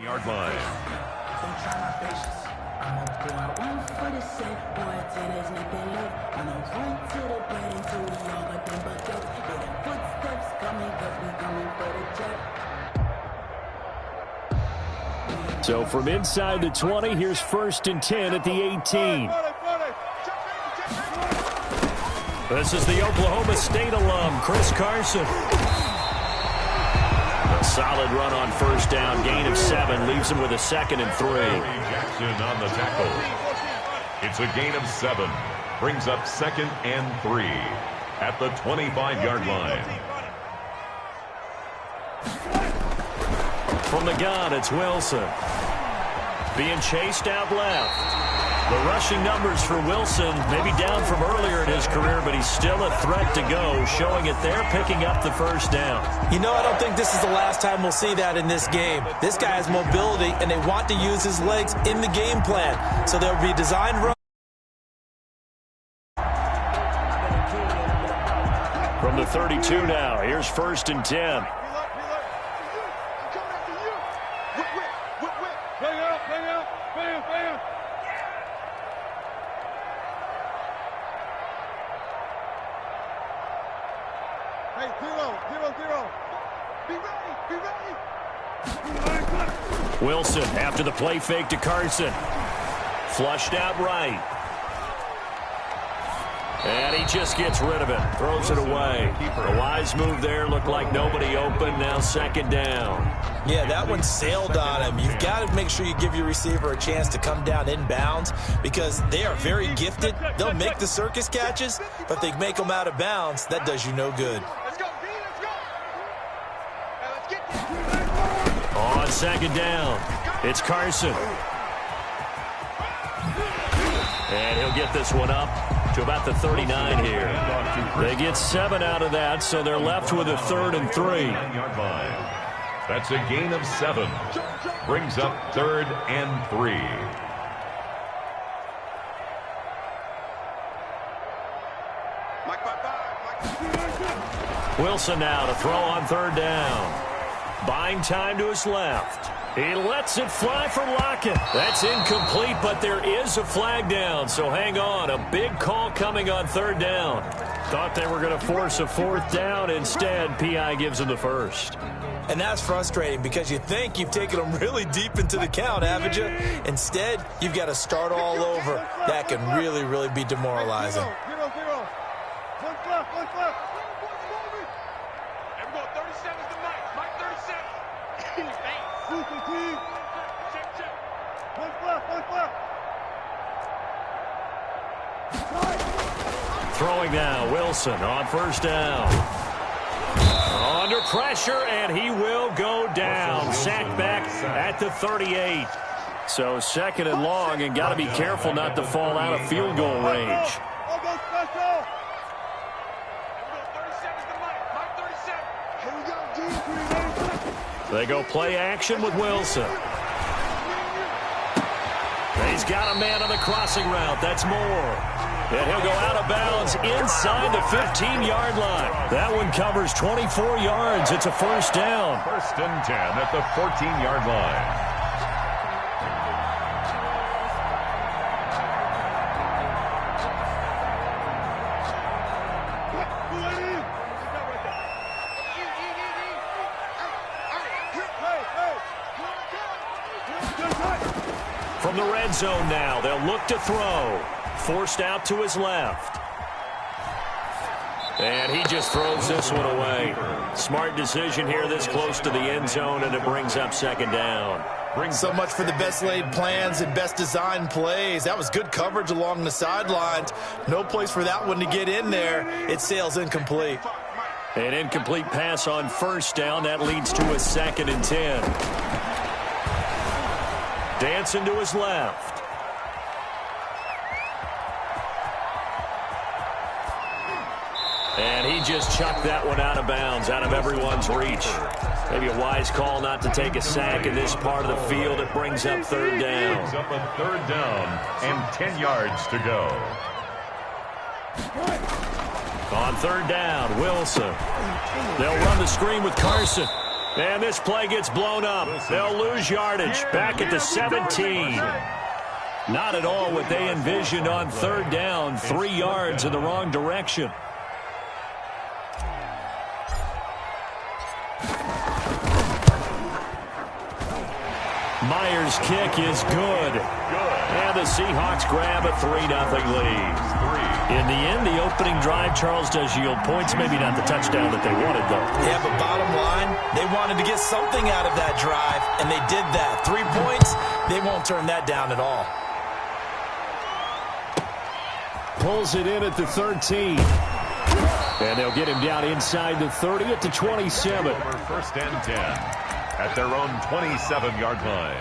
Yard line. So from inside the 20, here's 1st and 10 at the 18. This is the Oklahoma State alum, Chris Carson. A solid run on 1st down, gain of 7, leaves him with a 2nd and 3. Jackson on the tackle. It's a gain of 7, brings up 2nd and 3 at the 25-yard line. From the gun, it's Wilson. Being chased out left. The rushing numbers for Wilson may be down from earlier in his career, but he's still a threat to go, showing it there, picking up the 1st down. You know, I don't think this is the last time we'll see that in this game. This guy has mobility, and they want to use his legs in the game plan. So there'll be designed run. From the 32 now, here's 1st and 10. Wilson after the play fake to Carson. Flushed out right. And he just gets rid of it. Throws it away. A wise move there. Looked like nobody open. Now 2nd down. Yeah, that one sailed on him. You've got to make sure you give your receiver a chance to come down inbounds because they are very gifted. They'll make the circus catches, but if they make them out of bounds, that does you no good. On 2nd down, it's Carson. And he'll get this one up to about the 39 here. They get 7 out of that, so they're left with a 3rd and 3. That's a gain of 7. Brings up 3rd and 3. Wilson now to throw on 3rd down. Buying time to his left. He lets it fly for Lockett. That's incomplete, but there is a flag down, so hang on. A big call coming on 3rd down. Thought they were going to force a 4th down. Instead, P.I. gives them the 1st. And that's frustrating because you think you've taken them really deep into the count, haven't you? Instead, you've got to start all over. That can really, really be demoralizing. Throwing now, Wilson on 1st down. Under pressure, and he will go down. Sacked back at the 38. So 2nd and long, and got to be careful not to fall out of field goal range. They go play action with Wilson. He's got a man on the crossing route. That's Moore. And he'll go out of bounds inside the 15-yard line. That one covers 24 yards. It's a 1st down. 1st and 10 at the 14-yard line. From the red zone now, they'll look to throw. Forced out to his left. And he just throws this one away. Smart decision here this close to the end zone, and it brings up 2nd down. So much for the best laid plans and best designed plays. That was good coverage along the sidelines. No place for that one to get in there. It sails incomplete. An incomplete pass on 1st down. That leads to a 2nd and 10. Dancing to his left. And he just chucked that one out of bounds, out of everyone's reach. Maybe a wise call not to take a sack in this part of the field. It brings up 3rd down. Brings up a 3rd down and 10 yards to go. On 3rd down, Wilson. They'll run the screen with Carson. And this play gets blown up. They'll lose yardage back at the 17. Not at all what they envisioned on third down. 3 yards in the wrong direction. Myers' kick is good. And the Seahawks grab a 3-0 lead. In the end, the opening drive, Charles, does yield points. Maybe not the touchdown that they wanted, though. Yeah, but bottom line, they wanted to get something out of that drive, and they did that. 3 points, they won't turn that down at all. Pulls it in at the 13. And they'll get him down inside the 30 at the 27. First and 10 at their own 27-yard line.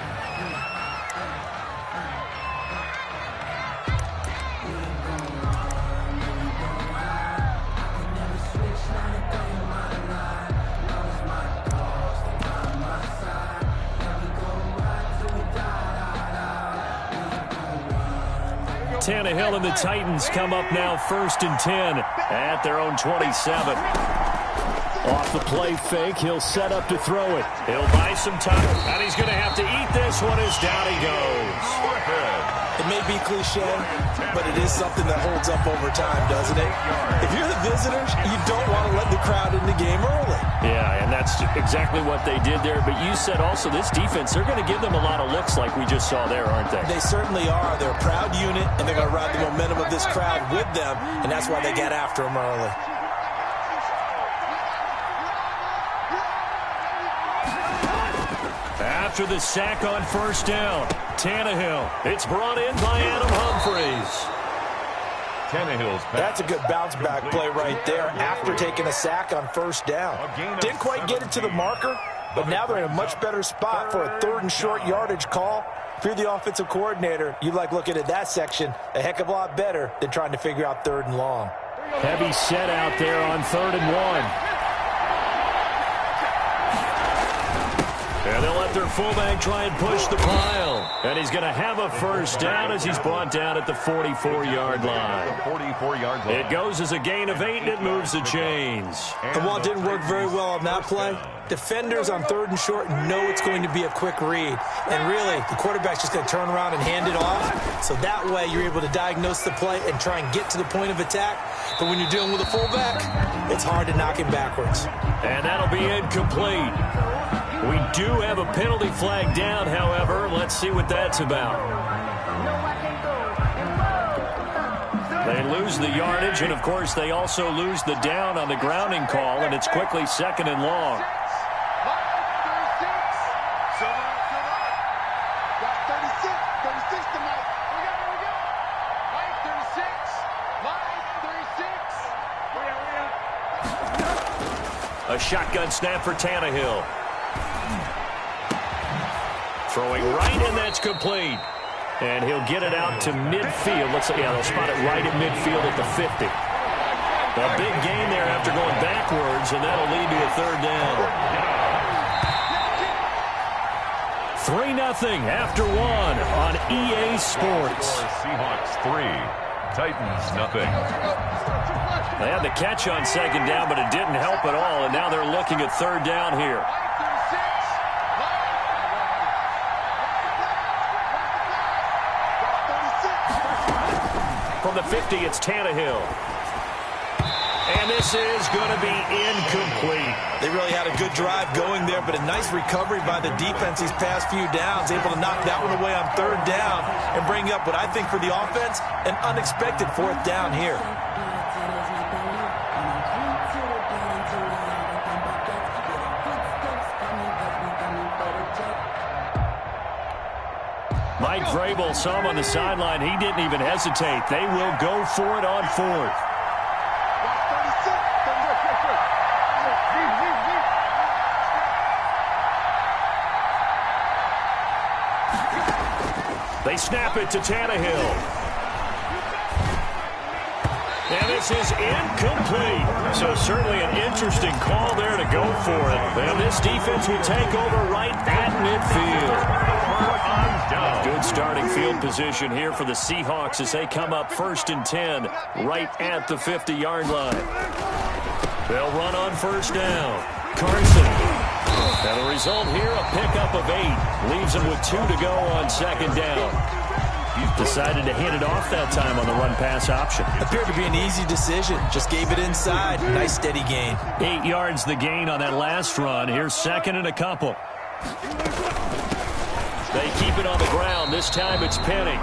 Tannehill and the Titans come up now 1st and 10 at their own 27. Off the play fake, he'll set up to throw it. He'll buy some time, and he's going to have to eat this one as down he goes. It may be cliche, but it is something that holds up over time, doesn't it? If you're the visitors, you don't want to let the crowd in the game early. Yeah, and that's exactly what they did there. But you said also this defense, they're going to give them a lot of looks like we just saw there, aren't they? They certainly are. They're a proud unit, and they're going to ride the momentum of this crowd with them, and that's why they get after them early. After the sack on first down, Tannehill. It's brought in by Adam Humphries. Tannehill's That's a good bounce-back play right there after taking a sack on first down. Didn't quite get it to the marker, but now they're in a much better spot for a 3rd and short yardage call. If you're the offensive coordinator, you like looking at that section a heck of a lot better than trying to figure out 3rd and long. Heavy set out there on 3rd and 1. And they'll let their fullback try and push the pile. And he's going to have a first down as he's brought down at the 44-yard line. 44-yard line. It goes as a gain of 8, and it moves the chains. And while it didn't work very well on that play, defenders on 3rd and short know it's going to be a quick read. And really, the quarterback's just going to turn around and hand it off. So that way, you're able to diagnose the play and try and get to the point of attack. But when you're dealing with a fullback, it's hard to knock him backwards. And that'll be incomplete. We do have a penalty flag down, however. Let's see what that's about. They lose the yardage, and, of course, they also lose the down on the grounding call, and it's quickly 2nd and long. A shotgun snap for Tannehill. Throwing right, and that's complete. And he'll get it out to midfield. Looks like, yeah, they'll spot it right at midfield at the 50. A big gain there after going backwards, and that'll lead to a 3rd down. 3-0 after 1 on EA Sports. Seahawks 3, Titans nothing. They had the catch on 2nd down, but it didn't help at all, and now they're looking at 3rd down here. From the 50, it's Tannehill. And this is going to be incomplete. They really had a good drive going there, but a nice recovery by the defense these past few downs, able to knock that one away on 3rd down and bring up what I think for the offense, an unexpected 4th down here. Mike Vrabel saw him on the sideline. He didn't even hesitate. They will go for it on 4th. They snap it to Tannehill. And this is incomplete. So certainly an interesting call there to go for it. And this defense will take over right at midfield. Good starting field position here for the Seahawks as they come up 1st and 10 right at the 50-yard line. They'll run on 1st down. Carson And the result here, a pickup of 8. Leaves him with 2 to go on second down. He's decided to hand it off that time on the run-pass option. Appeared to be an easy decision. Just gave it inside. Nice steady gain. 8 yards the gain on that last run. Here's second and a couple. They keep it on the ground. This time it's Penny.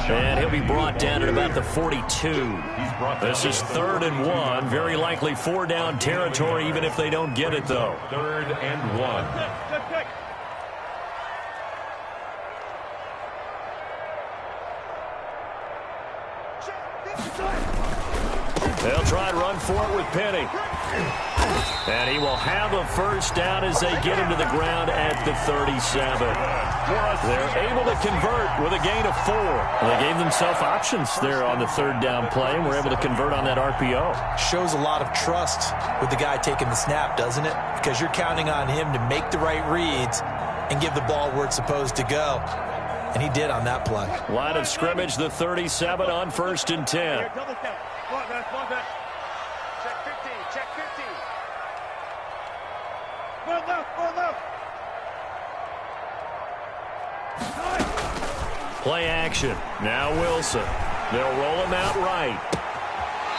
And he'll be brought down at about the 42. This is 3rd and 1. Very likely 4-down territory, even if they don't get it, though. 3rd and 1. They'll try and run for it with Penny. And he will have a first down as they get him to the ground at the 37. They're able to convert with a gain of 4. They gave themselves options there on the 3rd down play, and were able to convert on that RPO. Shows a lot of trust with the guy taking the snap, doesn't it? Because you're counting on him to make the right reads and give the ball where it's supposed to go. And he did on that play. Line of scrimmage, the 37 on 1st and 10. Check 50, check 50. Go left. Play action. Now Wilson. They'll roll him out right.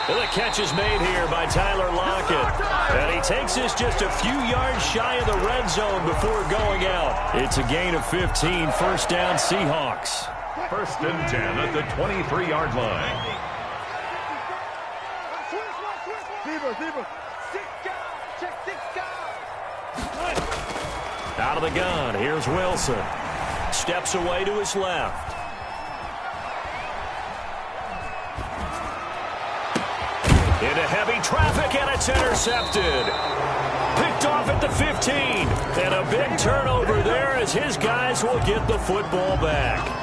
And the catch is made here by Tyler Lockett. And he takes this just a few yards shy of the red zone before going out. It's a gain of 15. First down, Seahawks. 1st and 10 at the 23-yard line. Out of the gun, here's Wilson. Steps away to his left. Into heavy traffic, and it's intercepted. Picked off at the 15. And a big turnover there as his guys will get the football back.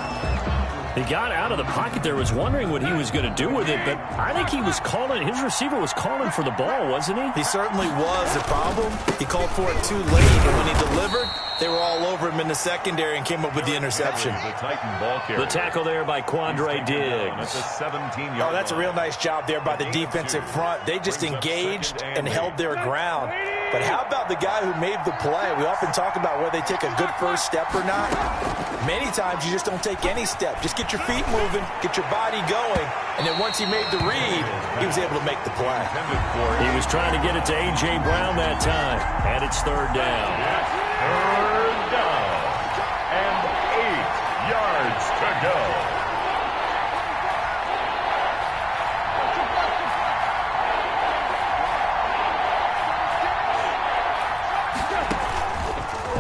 He got out of the pocket there, was wondering what he was going to do with it, but I think he was calling, his receiver was calling for the ball, wasn't he? He certainly was. The problem, he called for it too late, and when he delivered, they were all over him in the secondary and came up with the interception. The tackle there by Quandre Diggs. Oh, that's a real nice job there by the defensive front. They just engaged and held their ground. But how about the guy who made the play? We often talk about whether they take a good first step or not. Many times you just don't take any step. Just get your feet moving, get your body going, and then once he made the read, he was able to make the play. He was trying to get it to A.J. Brown that time, and it's 3rd down. 3rd down, and 8 yards to go.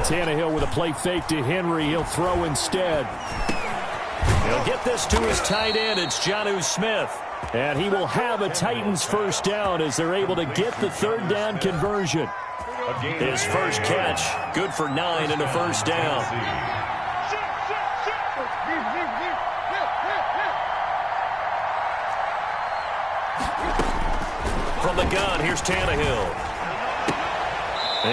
Tannehill with a play fake to Henry. He'll throw instead. He'll get this to his tight end. It's Jonnu Smith. And he will have a Titans first down as they're able to get the 3rd down conversion. His first catch, good for 9 and a first down. From the gun, here's Tannehill.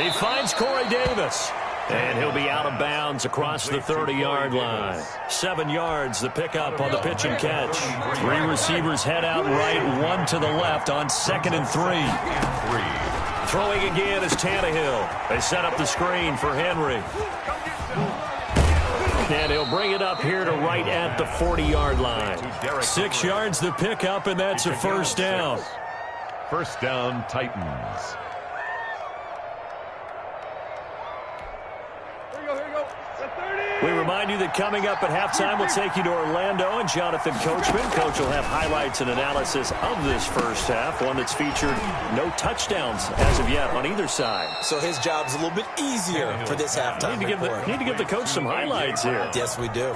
He finds Corey Davis. And he'll be out of bounds across the 30-yard line. 7 yards, the pickup on the pitch and catch. 3 receivers head out right, 1 to the left on 2nd and 3. Throwing again is Tannehill. They set up the screen for Henry. And he'll bring it up here to right at the 40-yard line. 6 yards, the pickup, and that's a first down. First down, Titans. We remind you that coming up at halftime, we'll take you to Orlando and Jonathan Coachman. Coach will have highlights and analysis of this first half, one that's featured no touchdowns as of yet on either side. So his job's a little bit easier for this halftime report. Need to give the coach some highlights here. Yes, we do.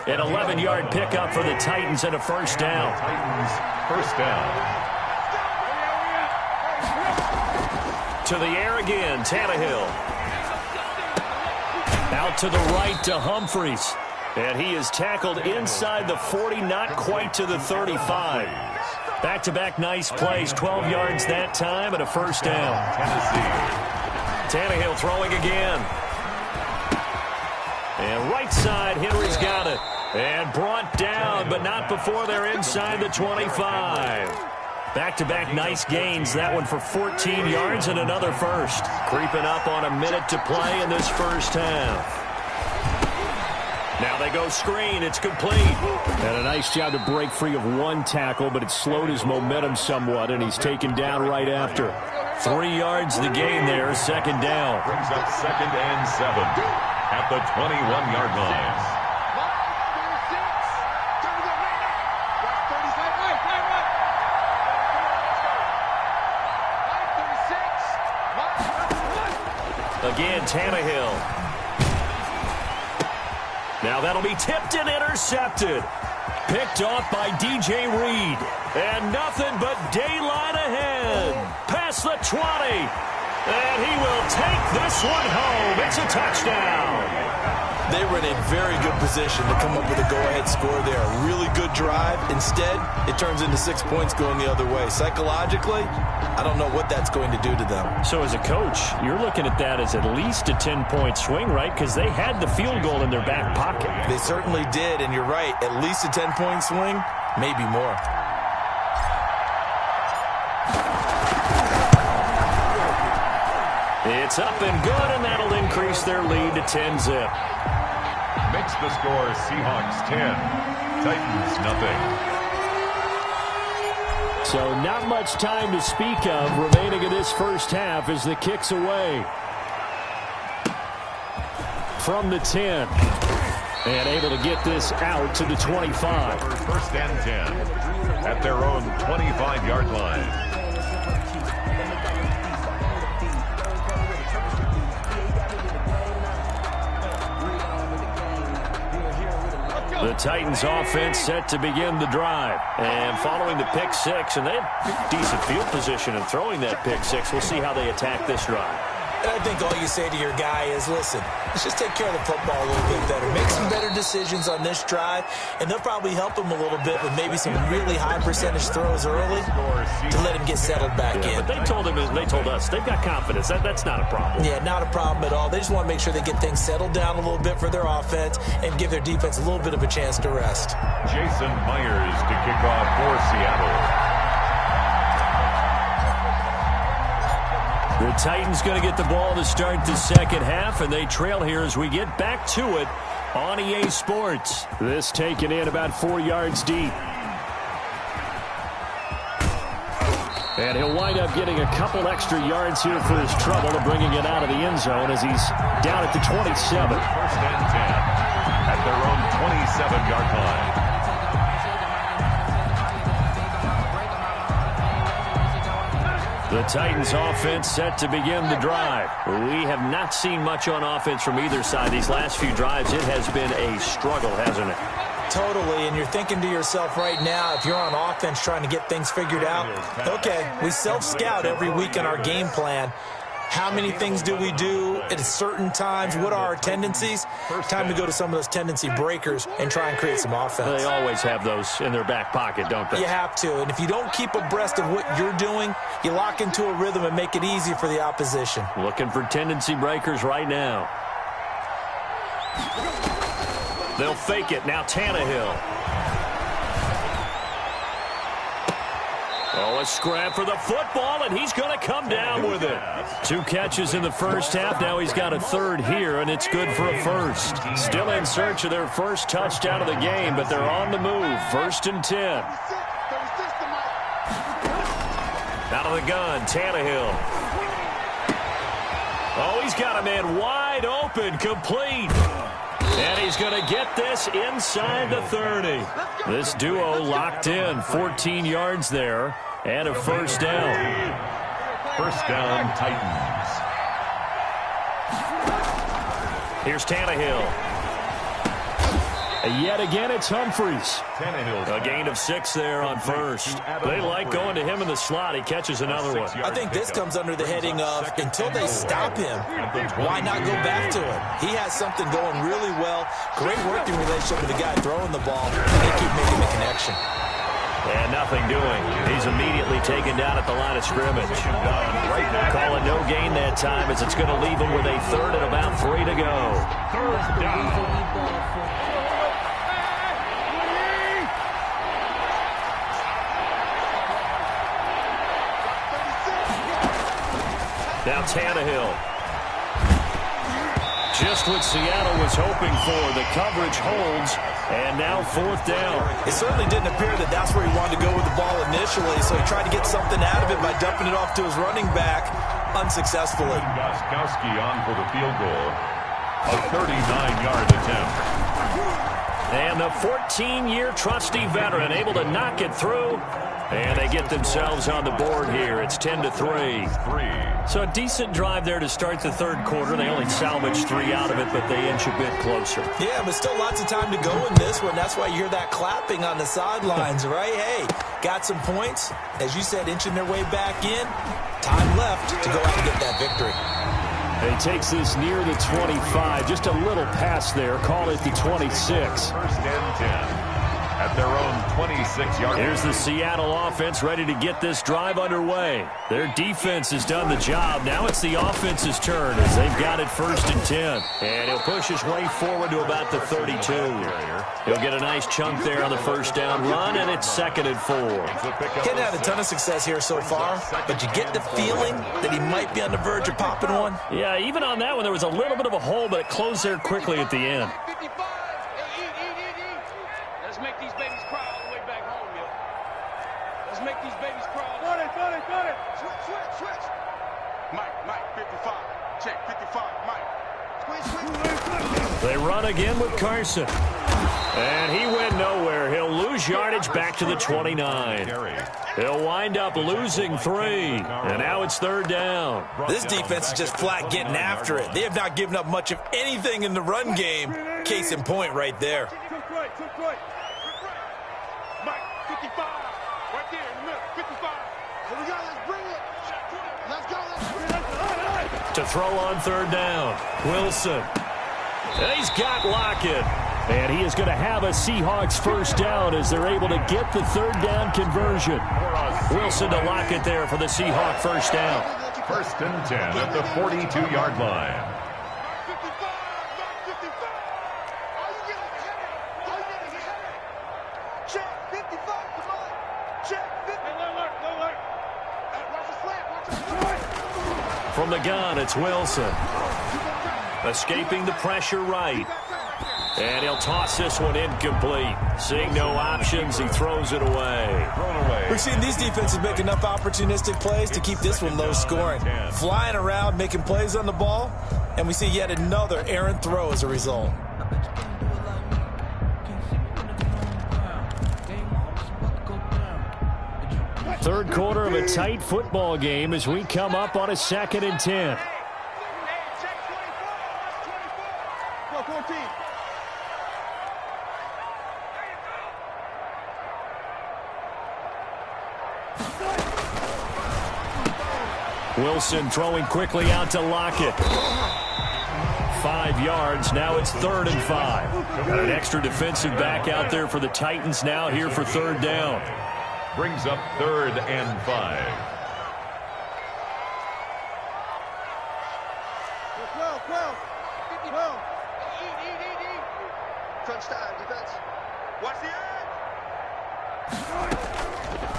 An 11-yard pickup for the Titans and a first down. Titans, first down. To the air again, Tannehill. Out to the right to Humphries. And he is tackled inside the 40, not quite to the 35. Back-to-back nice plays, 12 yards that time and a first down. Tannehill throwing again. And right side, Henry's got it. And brought down, but not before they're inside the 25. Back-to-back nice gains. That one for 14 yards and another first. Creeping up on a minute to play in this first half. Now they go screen. It's complete. And a nice job to break free of one tackle, but it slowed his momentum somewhat, and he's taken down right after. 3 yards the gain there, second down. Brings up 2nd and 7 at the 21-yard line. Again, Tannehill. Now that'll be tipped and intercepted. Picked off by DJ Reed. And nothing but daylight ahead. Past the 20. And he will take this one home. It's a touchdown. They were in a very good position to come up with a go-ahead score there. A really good drive. Instead, it turns into 6 points going the other way. Psychologically, I don't know what that's going to do to them. So as a coach, you're looking at that as at least a 10-point swing, right? Because they had the field goal in their back pocket. They certainly did, and you're right. At least a 10-point swing, maybe more. It's up and good, and that'll increase their lead to 10-zip. Makes the score Seahawks 10, Titans nothing. So not much time to speak of remaining in this first half as the kick's away. From the 10. And able to get this out to the 25. 1st and 10 at their own 25-yard line. The Titans offense set to begin the drive. And following the pick six, and they had decent field position in throwing that pick six. We'll see how they attack this drive. And I think all you say to your guy is, listen, let's just take care of the football a little bit better. Make some better decisions on this drive, and they'll probably help him a little bit with maybe some really high percentage throws early to let him get settled back in. But they told us they've got confidence. That's not a problem. Yeah, not a problem at all. They just want to make sure they get things settled down a little bit for their offense and give their defense a little bit of a chance to rest. Jason Myers to kick off for Seattle. The Titans going to get the ball to start the second half, and they trail here as we get back to it on EA Sports. This taken in about 4 yards deep. And he'll wind up getting a couple extra yards here for his trouble and bringing it out of the end zone as he's down at the 27. 1st and 10 at their own 27-yard line. The Titans offense set to begin the drive. We have not seen much on offense from either side. These last few drives, it has been a struggle, hasn't it? Totally, and you're thinking to yourself right now, if you're on offense trying to get things figured out, okay, we self-scout every week in our game plan. How many things do we do at certain times? What are our tendencies? Time to go to some of those tendency breakers and try and create some offense. They always have those in their back pocket, don't they? You have to, and if you don't keep abreast of what you're doing, you lock into a rhythm and make it easy for the opposition. Looking for tendency breakers right now. They'll fake it. Now Tannehill. Oh, a scrap for the football, and he's going to come down with it. 2 catches in the first half. Now he's got a third here, and it's good for a first. Still in search of their first touchdown of the game, but they're on the move. 1st and 10. Out of the gun, Tannehill. Oh, he's got a man wide open, complete. And he's going to get this inside the 30. This duo locked in, 14 yards there, and a first down. 1st down, Titans. Here's Tannehill. Yet again, it's Humphries. A gain of 6 there on first. They like going to him in the slot. He catches another one. I think this comes under the heading of, until they stop him, why not go back to him? He has something going really well. Great working relationship with the guy throwing the ball. They keep making the connection. And nothing doing. He's immediately taken down at the line of scrimmage. Call it no gain that time as it's going to leave him with a 3rd and about 3 to go. 3rd down. Now Tannehill. Just what Seattle was hoping for. The coverage holds, and now 4th down. It certainly didn't appear that that's where he wanted to go with the ball initially, so he tried to get something out of it by dumping it off to his running back unsuccessfully. Gostkowski on for the field goal. A 39-yard attempt. And the 14-year trusty veteran able to knock it through. And they get themselves on the board here. It's 10-3. So a decent drive there to start the 3rd quarter. They only salvaged 3 out of it, but they inch a bit closer. Yeah, but still lots of time to go in this one. That's why you hear that clapping on the sidelines, right? Hey, got some points. As you said, inching their way back in. Time left to go out and get that victory. He takes this near the 25. Just a little pass there. Call it the 26. 1st and 10. At their own 26-yard. Here's the Seattle offense ready to get this drive underway. Their defense has done the job. Now it's the offense's turn as they've got it 1st and 10. And he'll push his way forward to about the 32. He'll get a nice chunk there on the 1st down run, and it's 2nd and 4. Hadn't had a ton of success here so far, but you get the feeling that he might be on the verge of popping one. Yeah, even on that one, there was a little bit of a hole, but it closed there quickly at the end. Let's make these babies cry all the way back home, yo. Let's make these babies cry. Got it. Switch. Mike, 55. Check, 55, Mike. Switch. They run again with Carson. And he went nowhere. He'll lose yardage back to the 29. He'll wind up losing 3. And now it's 3rd down. This defense is just flat getting after it. They have not given up much of anything in the run game. Case in point right there. Took right. Mike, 55. Right there in the middle, 55. Here we go, let's bring it. Let's go. To throw on 3rd down. Wilson. And he's got Lockett. And he is going to have a Seahawks 1st down as they're able to get the 3rd down conversion. Wilson to Lockett there for the Seahawk 1st down. 1st and 10 at the 42-yard line. From the gun, it's Wilson. Escaping the pressure right. And he'll toss this one incomplete. Seeing no options, he throws it away. We've seen these defenses make enough opportunistic plays to keep this one low scoring. Flying around, making plays on the ball, and we see yet another errant throw as a result. Third quarter of a tight football game as we come up on a 2nd and 10. Wilson throwing quickly out to Lockett. 5 yards. Now it's 3rd and 5. Got an extra defensive back out there for the Titans now here for 3rd down. Brings up 3rd and 5. 12. Crunch time, defense. Watch the edge.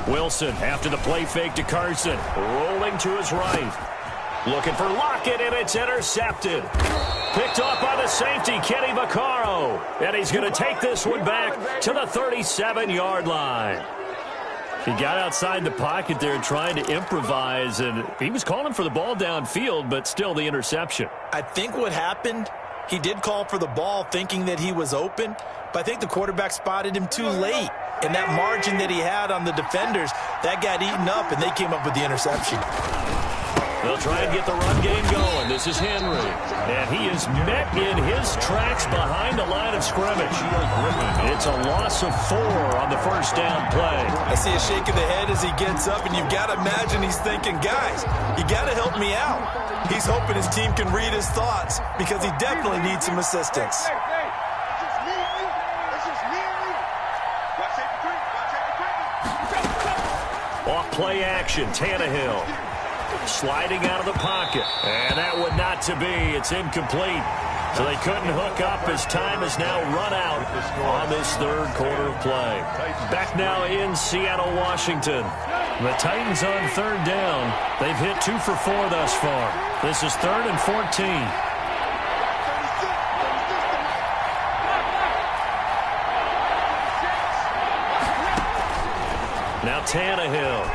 Wilson after the play fake to Carson. Rolling to his right. Looking for Lockett, and it's intercepted. Picked off by the safety, Kenny Vaccaro. And he's going to take this one back to the 37-yard line. He got outside the pocket there trying to improvise, and he was calling for the ball downfield, but still the interception. I think what happened, he did call for the ball thinking that he was open, but I think the quarterback spotted him too late. And that margin that he had on the defenders, that got eaten up, and they came up with the interception. They'll try and get the run game going. This is Henry. And he is met in his tracks behind the line of scrimmage. It's a loss of 4 on the first down play. I see a shake of the head as he gets up, and you've got to imagine he's thinking, guys, you got to help me out. He's hoping his team can read his thoughts because he definitely needs some assistance. Off play action, Tannehill. Sliding out of the pocket. And that would not to be. It's incomplete. So they couldn't hook up as time has now run out on this third quarter of play. Back now in Seattle, Washington. The Titans on third down. They've hit 2 for 4 thus far. This is 3rd and 14. Now Tannehill.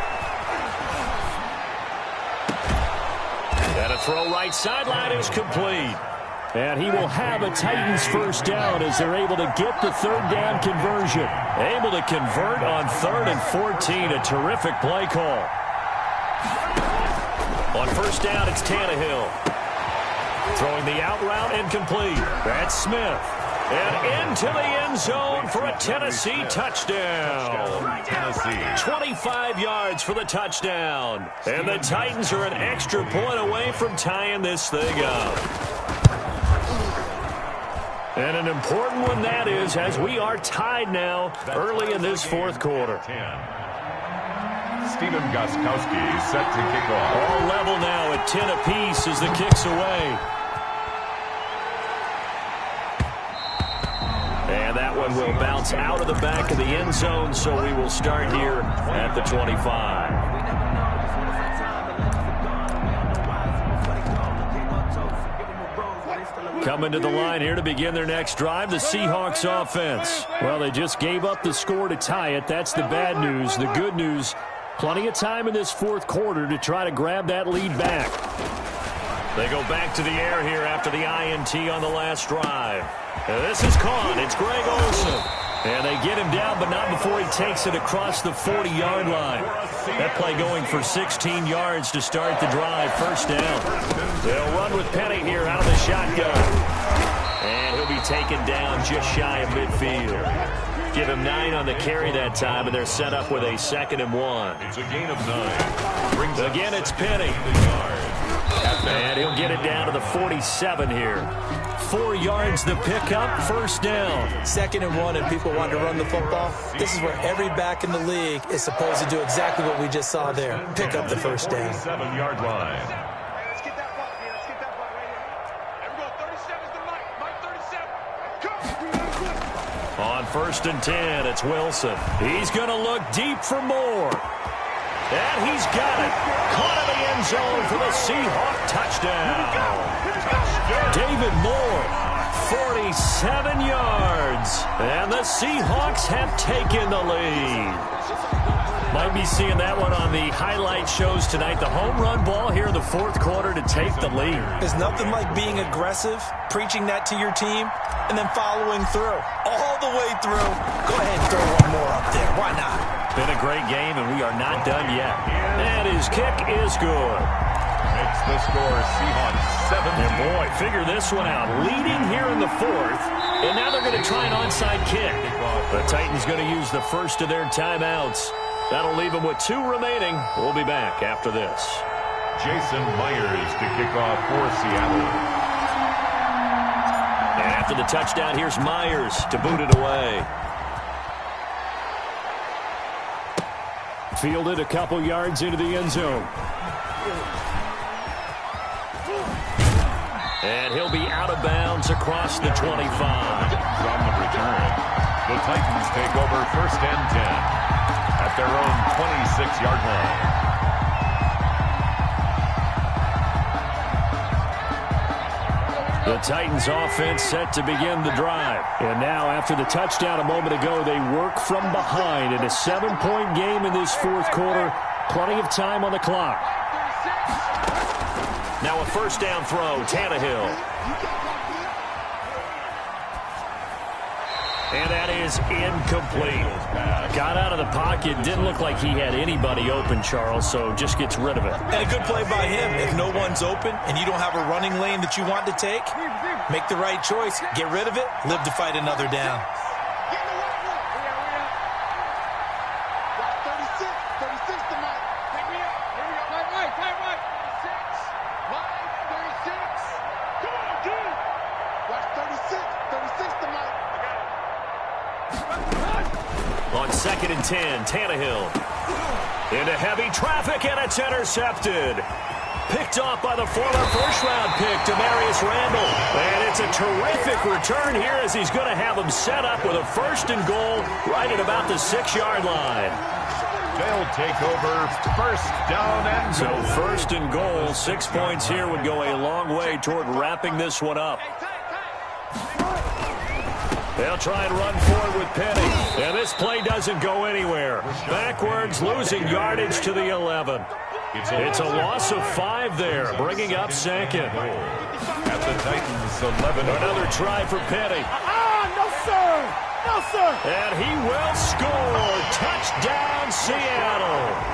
And a throw right sideline is complete. And he will have a Titans first down as they're able to get the third down conversion. Able to convert on 3rd and 14. A terrific play call. On first down, it's Tannehill. Throwing the out route incomplete. That's Smith. And into the end zone for a Tennessee touchdown. Tennessee. 25 yards for the touchdown. And the Titans are an extra point away from tying this thing up. And an important one that is, as we are tied now early in this fourth quarter. Stephen Gostkowski set to kick off. All level now at 10 apiece as the kick's away. And that one will bounce out of the back of the end zone, so we will start here at the 25. Coming to the line here to begin their next drive, the Seahawks offense. Well, they just gave up the score to tie it. That's the bad news. The good news, plenty of time in this fourth quarter to try to grab that lead back. They go back to the air here after the INT on the last drive. And this is caught. It's Greg Olsen. And they get him down, but not before he takes it across the 40-yard line. That play going for 16 yards to start the drive. First down. They'll run with Penny here out of the shotgun. And he'll be taken down just shy of midfield. Give him 9 on the carry that time, and they're set up with a 2nd and 1. It's a gain of 9. Again, it's Penny. And he'll get it down to the 47 here. 4 yards the pickup, first down. 2nd and 1, and people want to run the football. This is where every back in the league is supposed to do exactly what we just saw there. Pick up the first down. 7-yard line. Let's get that ball here. Let's get that ball right here. There we go. 37 is the Mike. Mike 37. Come. On 1st and 10, it's Wilson. He's going to look deep for more. And he's got it. Caught in the end zone for the Seahawk touchdown. David Moore, 47 yards. And the Seahawks have taken the lead. Might be seeing that one on the highlight shows tonight. The home run ball here in the fourth quarter to take the lead. There's nothing like being aggressive, preaching that to your team, and then following through. All the way through. Go ahead and throw one more up there. Why not? Been a great game, and we are not done yet. And his kick is good. Makes the score Seahawks 17. And boy, figure this one out. Leading here in the fourth, and now they're going to try an onside kick. The Titans going to use the first of their timeouts. That'll leave them with 2 remaining. We'll be back after this. Jason Myers to kick off for Seattle. And after the touchdown, here's Myers to boot it away. Fielded a couple yards into the end zone. And he'll be out of bounds across the 25. From the return, the Titans take over 1st and 10 at their own 26-yard line. The Titans offense set to begin the drive. And now after the touchdown a moment ago, they work from behind in a 7-point game in this fourth quarter. Plenty of time on the clock. Now a first down throw, Tannehill. And that is incomplete. Got out of the pocket. Didn't look like he had anybody open, Charles, so just gets rid of it. And a good play by him. If no one's open and you don't have a running lane that you want to take, make the right choice. Get rid of it. Live to fight another down. On 2nd and 10, Tannehill. Into heavy traffic, and it's intercepted. Picked off by the former first-round pick, Demarius Randall. And it's a terrific return here as he's going to have him set up with a 1st and goal right at about the 6-yard line. They'll take over first down and So goal. first and goal, 6 points here would go a long way toward wrapping this one up. They'll try and run forward with Penny. And this play doesn't go anywhere. Backwards, losing yardage to the 11. It's a loss of 5 there, bringing up second. At the Titans, 11. Another try for Penny. No, sir! No, sir! And he will score. Touchdown, Seattle.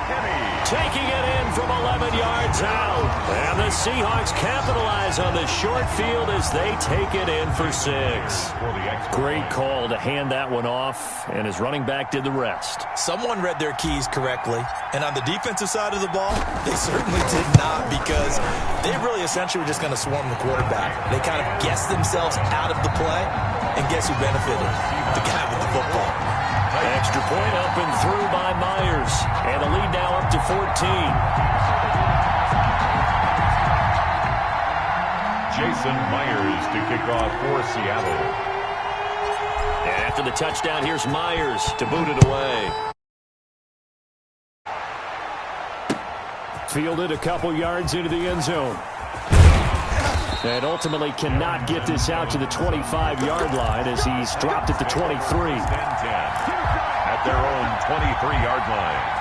Taking it in from 11 yards out. And the Seahawks capitalize on the short field as they take it in for 6. Great call to hand that one off, and his running back did the rest. Someone read their keys correctly, and on the defensive side of the ball, they certainly did not, because they really essentially were just going to swarm the quarterback. They kind of guessed themselves out of the play, and guess who benefited? The guy with the football. Extra point up and through by Myers, and the lead now up to 14. Jason Myers to kick off for Seattle. And after the touchdown, here's Myers to boot it away. Fielded a couple yards into the end zone. And ultimately cannot get this out to the 25-yard line as he's dropped at the 23. At their own 23-yard line.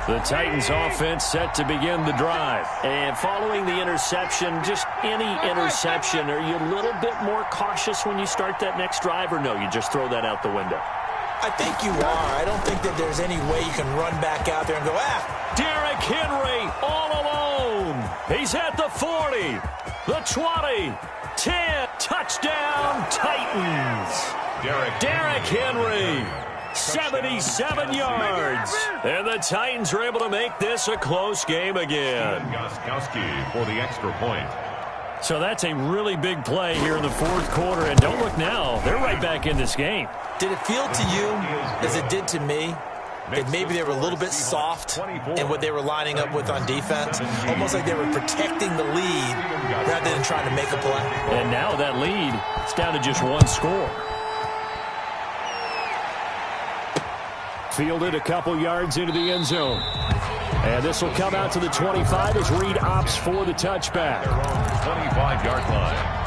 The Titans offense set to begin the drive. And following the interception, just any interception, are you a little bit more cautious when you start that next drive, or no, you just throw that out the window? I think you are. I don't think that there's any way you can run back out there and go, Derrick Henry all alone. He's at the 40, the 20, 10, touchdown Titans. Derrick Henry, 77 yards. And the Titans are able to make this a close game again. Gostkowski for the extra point. So that's a really big play here in the fourth quarter. And don't look now, they're right back in this game. Did it feel to you, as it did to me, that maybe they were a little bit soft in what they were lining up with on defense? Almost like they were protecting the lead rather than trying to make a play. And now that lead, it's down to just one score. Fielded a couple yards into the end zone. And this will come out to the 25 as Reed opts for the touchback. 25-yard line.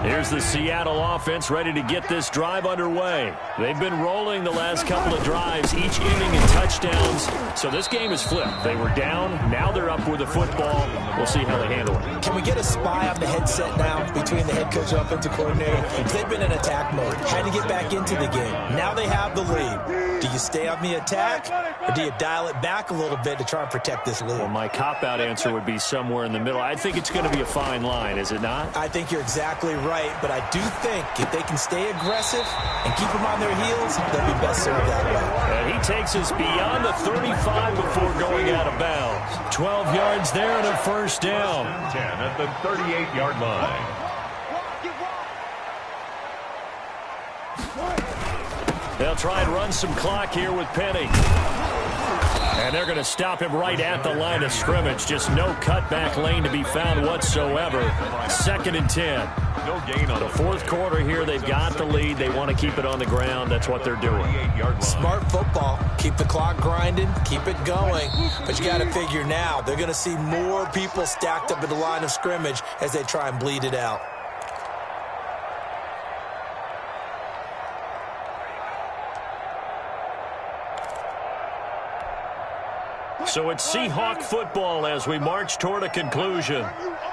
Here's the Seattle offense ready to get this drive underway. They've been rolling the last couple of drives, each inning in touchdowns. So this game is flipped. They were down, now they're up with the football. We'll see how they handle it. Can we get a spy on the headset now between the head coach and offensive coordinator? Because they've been in attack mode, had to get back into the game. Now they have the lead. Do you stay on the attack, or do you dial it back a little bit to try and protect this lead? Well, my cop-out answer would be somewhere in the middle. I think it's going to be a fine line, is it not? I think you're exactly right, but I do think if they can stay aggressive and keep them on their heels, they'll be best served that way. And he takes us beyond the 35 before going out of bounds. 12 yards there and a first down. 10 at the 38-yard line. They'll try and run some clock here with Penny. And they're going to stop him right at the line of scrimmage. Just no cutback lane to be found whatsoever. 2nd and 10. No gain on the fourth quarter here. They've got the lead. They want to keep it on the ground. That's what they're doing. Smart football. Keep the clock grinding. Keep it going. But you got to figure now, they're going to see more people stacked up at the line of scrimmage as they try and bleed it out. So it's Seahawk football as we march toward a conclusion.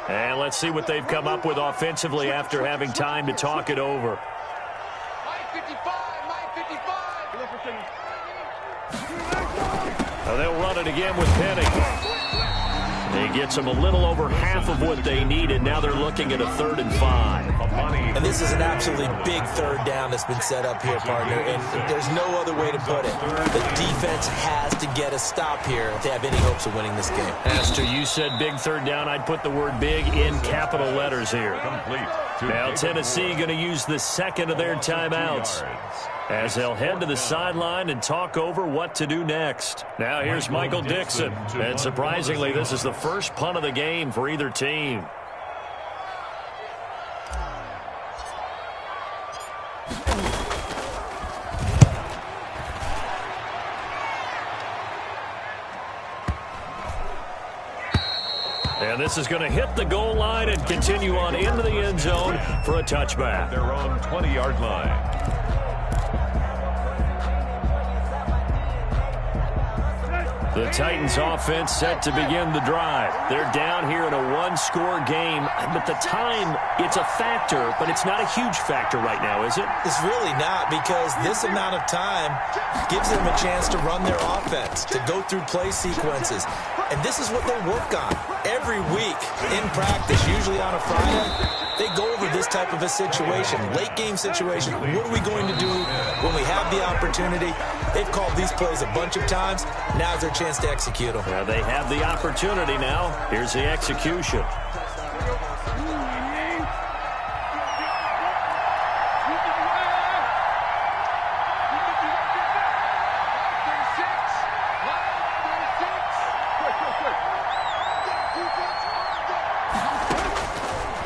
And let's see what they've come up with offensively after having time to talk it over. Now they'll run it again with Penny. He gets them a little over half of what they needed. Now they're looking at a 3rd and 5. And this is an absolutely big third down that's been set up here, partner. And there's no other way to put it. The defense has to get a stop here if they have any hopes of winning this game. Pastor, you said big third down. I'd put the word big in capital letters here. Complete. Now Tennessee going to use the second of their timeouts as they'll head to the sideline and talk over what to do next. Now here's Michael Dixon. And surprisingly, this is the first punt of the game for either team. And this is going to hit the goal line and continue on into the end zone for a touchback. Their own 20-yard line. The Titans offense set to begin the drive. They're down here in a one-score game, but the time, it's a factor, but it's not a huge factor right now, is it? It's really not, because this amount of time gives them a chance to run their offense, to go through play sequences. And this is what they work on every week in practice, usually on a Friday. They go over this type of a situation, late-game situation. What are we going to do when we have the opportunity? They've called these plays a bunch of times. Now's their chance to execute them. Well, they have the opportunity now. Here's the execution.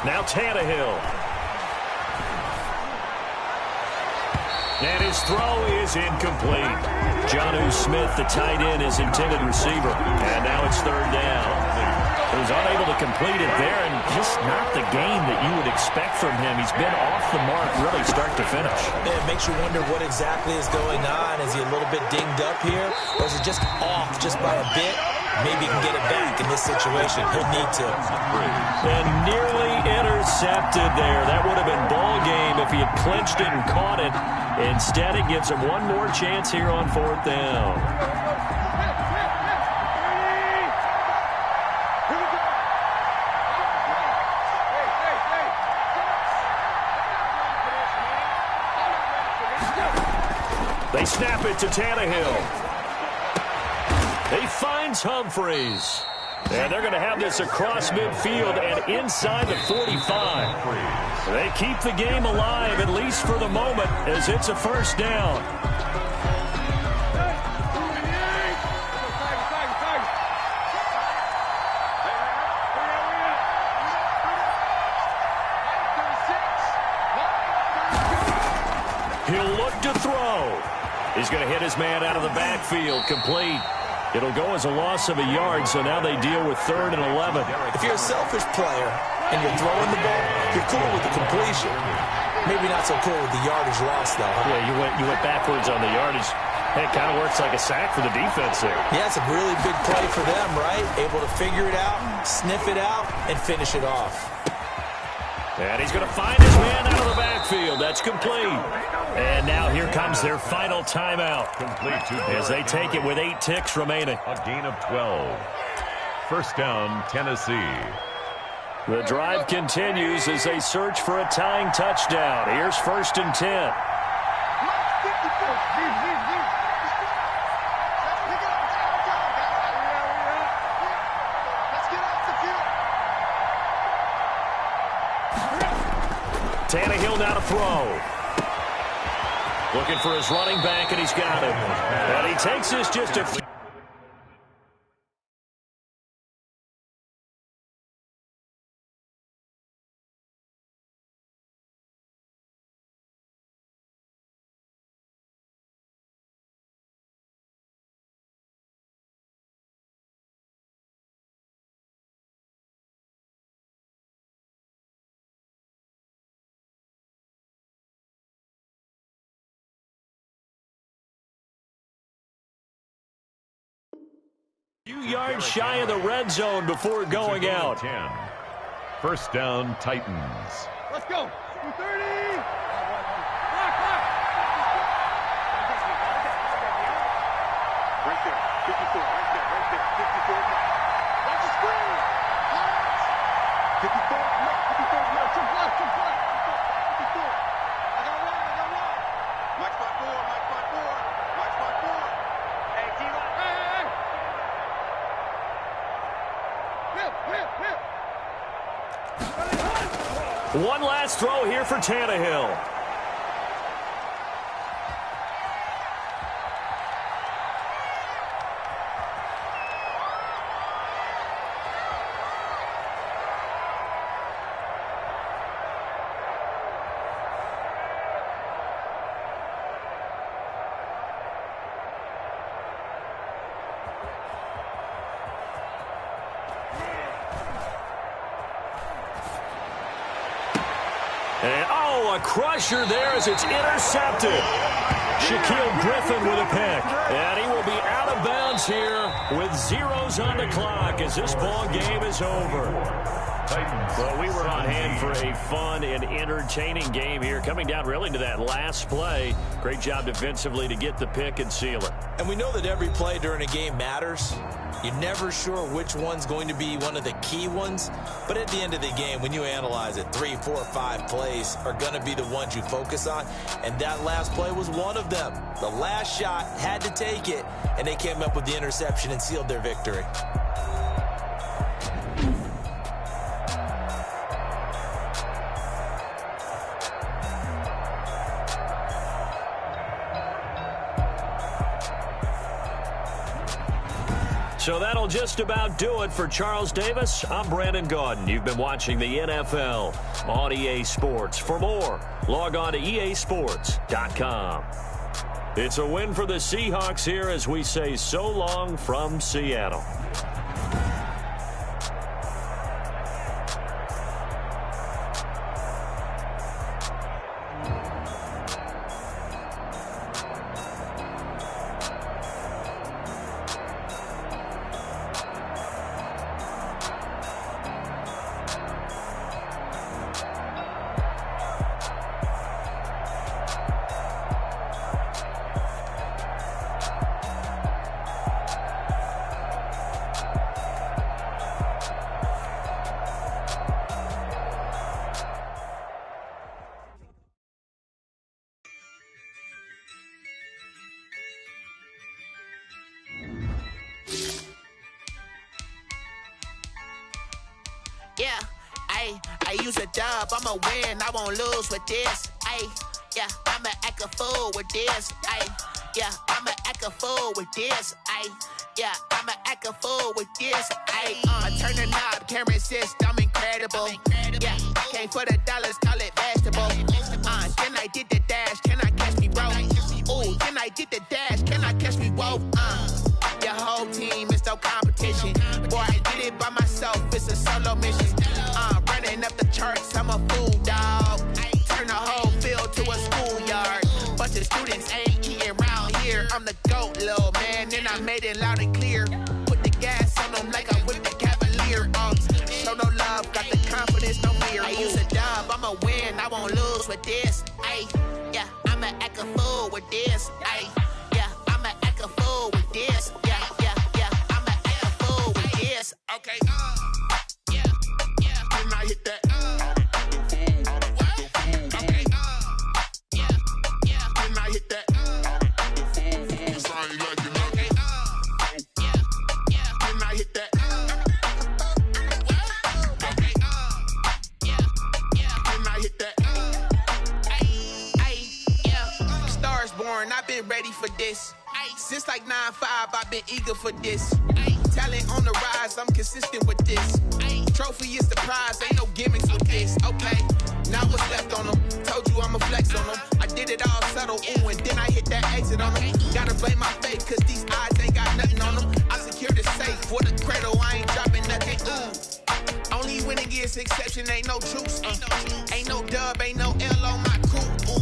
Now Tannehill. And his throw is incomplete. Jonnu Smith, the tight end, is intended receiver. And now it's third down. He was unable to complete it there, and just not the game that you would expect from him. He's been off the mark really start to finish. It makes you wonder what exactly is going on. Is he a little bit dinged up here, or is it just off just by a bit? Maybe he can get it back in this situation. He'll need to. And nearly intercepted there. That would have been ball game if he had clinched it and caught it. Instead, it gives him one more chance here on fourth down. They snap it to Tannehill. He finds Humphreys. And they're going to have this across midfield and inside the 45. They keep the game alive, at least for the moment, as it's a first down. He'll look to throw. He's going to hit his man out of the backfield, complete. It'll go as a loss of a yard, so now they deal with 3rd and 11. If you're a selfish player and you're throwing the ball, you're cool with the completion. Maybe not so cool with the yardage loss, though. Yeah, you went backwards on the yardage. Hey, it kind of works like a sack for the defense there. Yeah, it's a really big play for them, right? Able to figure it out, sniff it out, and finish it off. And he's going to find his man out of the backfield. That's complete. And now here comes their final timeout. Complete to as they take it with 8 ticks remaining. A gain of 12. First down, Tennessee. The drive continues as they search for a tying touchdown. Here's 1st and 10. Tannehill now to throw. Looking for his running back, and he's got him. And he takes this just a few. Few yards shy of the red zone before going out. 10. First down, Titans. Let's go. 230. Right there. 54. Right there. 54. Watch the screen. 54. No, 54. No, jump left. 54. I got one. Mike spot 4. Hey, D-line. Hey. One last throw here for Tannehill. Oh, a crusher there as it's intercepted. Shaquille Griffin with a pick. And he will be out of bounds here with zeros on the clock as this ball game is over. Well, we were on hand for a fun and entertaining game here, coming down really to that last play. Great job defensively to get the pick and seal it. And we know that every play during a game matters. You're never sure which one's going to be one of the key ones. But at the end of the game, when you analyze it, 3, 4, 5 plays are going to be the ones you focus on. And that last play was one of them. The last shot had to take it, and they came up with the interception and sealed their victory. So that'll just about do it for Charles Davis. I'm Brandon Gaudin. You've been watching the NFL on EA Sports. For more, log on to easports.com. It's a win for the Seahawks here as we say so long from Seattle. Yeah, I use a dub, I'ma win, I won't lose with this. Yeah, I'ma act a fool with this. Yeah, I'ma act a fool with this. Yeah, I'ma act a fool with this. I turn the knob, can't resist, I'm incredible. Yeah, came for the dollars, call it vegetable. Then I did the dash, can I catch me, bro? Ooh, then I did the dash, can I catch me, whoa? Your whole team is no competition. Boy, I did it by myself, it's a solo mission. Running up the charts, I'm a fool, dog. Turn the whole field to a schoolyard. Bunch of students ain't eating round here. I'm the GOAT, little man, and I made it loud and clear. Put the gas on them like I'm with the Cavalier. Show no love, got the confidence, no fear. I use a dub, I'ma win, I won't lose with this. Yeah, I'ma act a fool with this. Yeah, I'ma act a fool with this. Yeah, I'ma act a fool with this. Okay, yeah, when I hit that. Okay, yeah, when I hit that. When I hit that. Okay, yeah, when I hit that. Yeah, stars born, I've been ready for this. Since like 9-5, I've been eager for this. Talent on the rise, I'm consistent with this. Trophy is the prize, ain't no gimmicks with this. Okay, now what's left on them? Told you I'ma flex on them. I did it all subtle, ooh, and then I hit that exit on them. Gotta blame my fate, cause these eyes ain't got nothing on them. I secured the safe for the cradle, I ain't dropping nothing, ooh. Only winning is exception, ain't no truce. Ain't no dub, ain't no L on my crew, ooh.